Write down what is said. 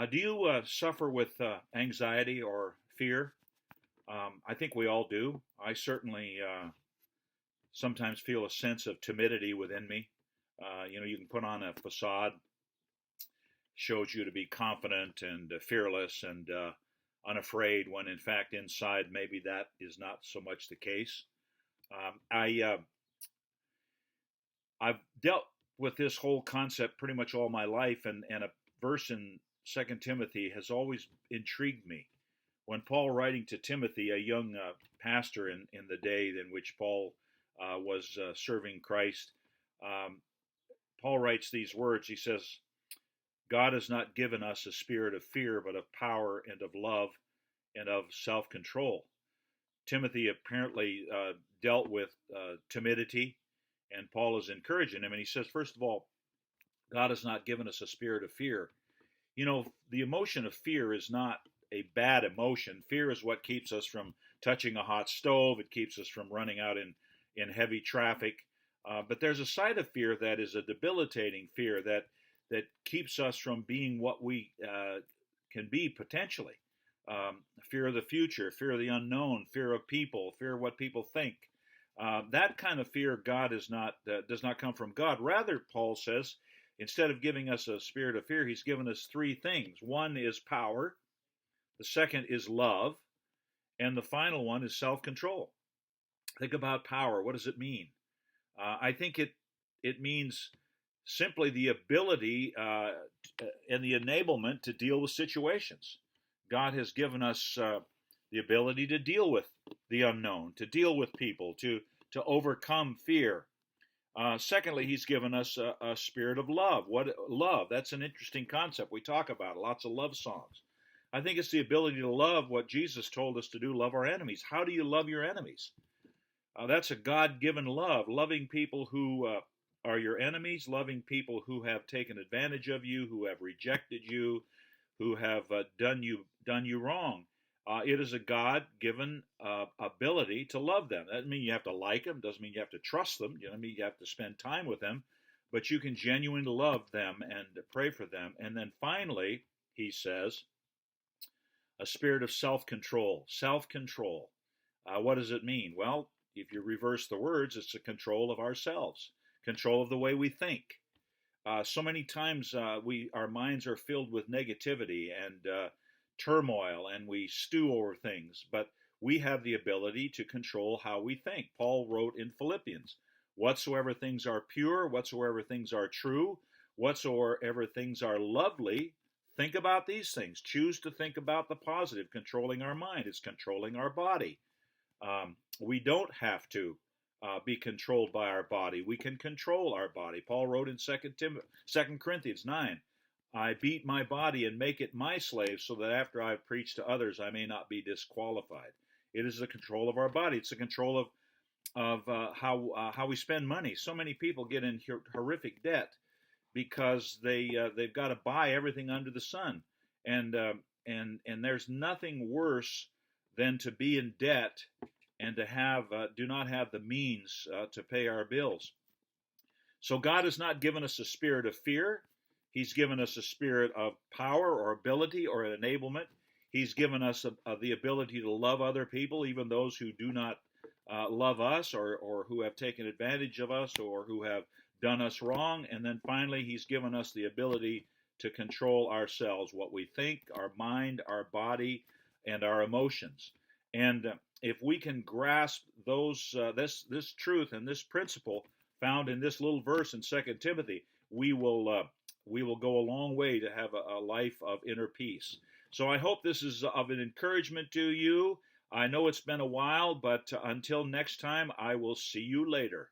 Do you suffer with anxiety or fear? I think we all do. I certainly sometimes feel a sense of timidity within me. You can put on a facade, shows you to be confident and fearless and unafraid, when in fact inside maybe that is not so much the case. I've dealt with this whole concept pretty much all my life, and a verse in Second Timothy has always intrigued me. When Paul, writing to Timothy, a young pastor in the day in which Paul was serving Christ, um, Paul writes these words. He says, God has not given us a spirit of fear, but of power and of love and of self control. Timothy apparently dealt with timidity, and Paul is encouraging him. And he says, first of all, God has not given us a spirit of fear. The emotion of fear is not a bad emotion. Fear is what keeps us from touching a hot stove. It keeps us from running out in heavy traffic. But there's a side of fear that is a debilitating fear that keeps us from being what we can be potentially. Fear of the future, fear of the unknown, fear of people, fear of what people think. That kind of fear does not come from God. Rather, Paul says, instead of giving us a spirit of fear, he's given us three things. One is power, the second is love, and the final one is self-control. Think about power. What does it mean? I think it means simply the ability and the enablement to deal with situations. God has given us the ability to deal with the unknown, to deal with people, to overcome fear. Secondly, he's given us a spirit of love. What love? That's an interesting concept. We talk about lots of love songs. I think it's the ability to love what Jesus told us to do, love our enemies. How do you love your enemies? That's a God-given love, loving people who are your enemies, loving people who have taken advantage of you, who have rejected you, who have done you wrong. It is a God-given ability to love them. That doesn't mean you have to like them. Doesn't mean you have to trust them. Doesn't mean you have to spend time with them. But you can genuinely love them and pray for them. And then finally, he says, a spirit of self-control. Self-control. What does it mean? Well, if you reverse the words, it's the control of ourselves, control of the way we think. So many times our minds are filled with negativity and turmoil, and we stew over things, but we have the ability to control how we think. Paul wrote in Philippians, whatsoever things are pure, whatsoever things are true, whatsoever things are lovely, think about these things. Choose to think about the positive. Controlling our mind is controlling our body. We don't have to be controlled by our body. We can control our body. Paul wrote in 2 Corinthians 9, I beat my body and make it my slave, so that after I've preached to others, I may not be disqualified. It is the control of our body. It's the control of how we spend money. So many people get in horrific debt because they've got to buy everything under the sun, and there's nothing worse than to be in debt and to do not have the means to pay our bills. So God has not given us a spirit of fear. He's given us a spirit of power or ability or an enablement. He's given us the ability to love other people, even those who do not love us or who have taken advantage of us or who have done us wrong. And then finally, he's given us the ability to control ourselves, what we think, our mind, our body, and our emotions. And if we can grasp this truth and this principle found in this little verse in 2 Timothy, we will go a long way to have a life of inner peace. So I hope this is of an encouragement to you. I know it's been a while, but until next time, I will see you later.